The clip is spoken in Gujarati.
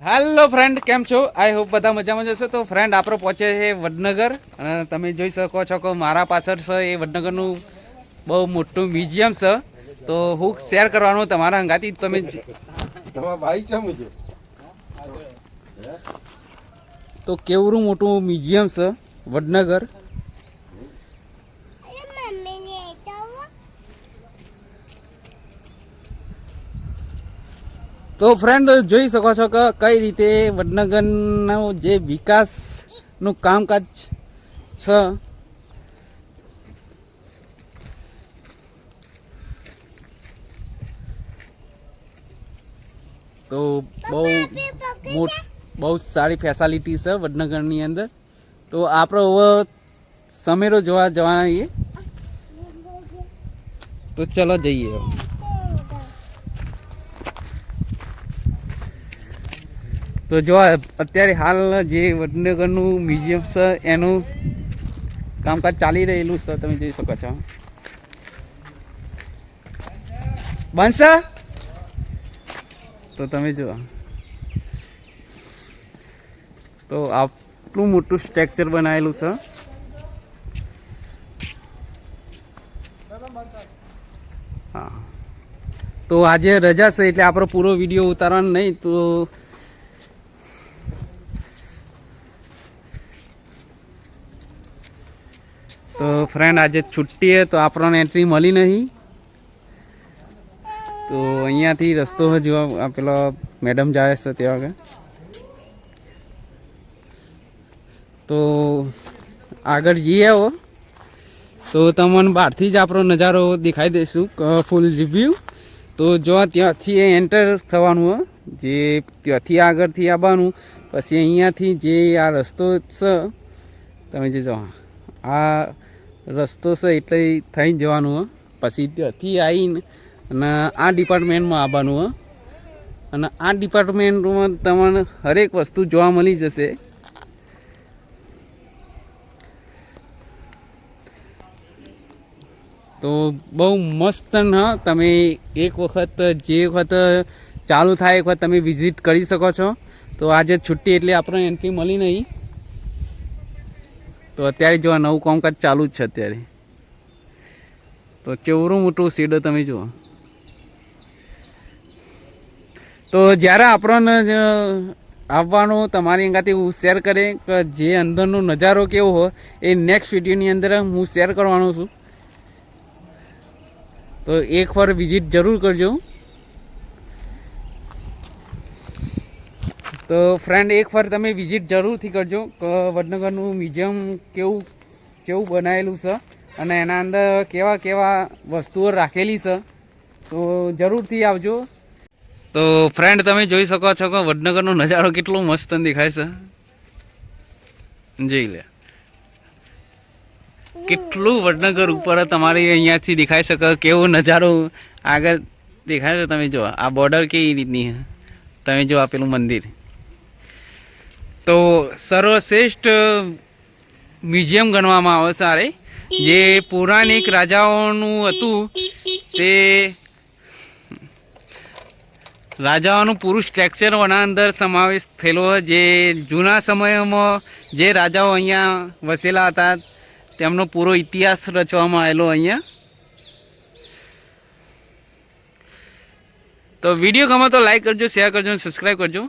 હેલો ફ્રેન્ડ, કેમ છો? આઈ હોપ બધા મજામાં જશે. તો ફ્રેન્ડ આપણે પહોંચે છે વડનગર અને તમે જોઈ શકો છો કે મારા પાછળ છે એ વડનગરનું બહુ મોટું મ્યુઝિયમ છે. તો હું શેર કરવાનું તમારા હંગાથી તમે તો કેવડું મોટું મ્યુઝિયમ છે વડનગર. તો ફ્રેન્ડ જોઈ શકો છો કે કઈ રીતે વડનગરનો જે વિકાસનું કામકાજ છે. તો બહુ સારી ફેસિલિટી છે વડનગરની અંદર. તો આપણે હવે સમેરો જોવા જવાના છીએ. તો ચલો જઈએ. તો જો અત્યારે હાલ જે વડનગરનું મ્યુઝિયમ છે એનું કામકાજ ચાલી રહેલું છે, તમે જોઈ શકો છો. બનશે તો તમે જો તો આટલું મોટું સ્ટ્રક્ચર બનાવેલું છે. હા, તો આજે રજા છે એટલે આપણો પૂરો વિડીયો ઉતારવાનો નહીં. તો ફ્રેન્ડ આજે છુટ્ટી હે તો આપણને એન્ટ્રી મળી નહીં. તો અહીંયાથી રસ્તો જોવા પેલો મેડમ જાય છે ત્યાં આગળ. તો આગળ જઈએ આવો તો તમને બહારથી જ આપણો નજારો દેખાઈ દઈશું ફૂલ રિવ્યૂ. તો જો ત્યાંથી એન્ટર થવાનું જે ત્યાંથી આગળથી આવવાનું, પછી અહીંયાથી જે આ રસ્તો છે તમે જે જો આ રસ્તો છે એટલે થઈ જવાનું. પછી ત્યાંથી આવીને અને આ ડિપાર્ટમેન્ટમાં આવવાનું. અને આ ડિપાર્ટમેન્ટમાં તમને હરેક વસ્તુ જોવા મળી જશે. તો બહુ મસ્ત. હા, તમે એક વખત જે વખત ચાલુ થાય એક વખત તમે વિઝિટ કરી શકો છો. તો આજે છુટ્ટી એટલે આપણને એન્ટ્રી મળી નહીં. તો અત્યારે જો નવું કામકાજ ચાલુ જ છે અત્યારે. તો કેવડું મોટું શેડો તમે જુઓ. તો જ્યારે આપણને આવવાનું તમારી અંગાથી હું શેર કરે કે જે અંદરનો નજારો કેવો હોય એ નેક્સ્ટ વિડીયોની અંદર હું શેર કરવાનો છું. તો એકવાર વિઝિટ જરૂર કરજો. તો ફ્રેન્ડ એકવાર તમે વિઝિટ જરૂરથી કરજો કે વડનગરનું મ્યુઝિયમ કેવું બનાવેલું છે અને એના અંદર કેવા કેવા વસ્તુઓ રાખેલી છે. તો જરૂરથી આવજો. તો ફ્રેન્ડ તમે જોઈ શકો છો કે વડનગરનો નજારો કેટલો મસ્ત દેખાય છે. જોઈ લે કેટલું વડનગર ઉપર તમારે અહીંયાથી દેખાઈ શકે કેવો નજારો આગળ દેખાય છે. તમે જો આ બોર્ડર કેવી રીતની તમે જો આપેલું મંદિર. તો સર્વશ્રેષ્ઠ મ્યુઝિયમ ગણવામાં આવે સારે જે પૌરાણિક રાજાઓનું હતું તે રાજાઓનું પૂરું સ્ટ્રક્ચર આના અંદર સમાવેશ થયેલો હોય. જે જૂના સમયમાં જે રાજાઓ અહીંયા વસેલા હતા તેમનો પૂરો ઇતિહાસ રચવામાં આવેલો અહીંયા. તો વિડીયો ગમે તો લાઈક કરજો, શેર કરજો અને સબસ્ક્રાઈબ કરજો.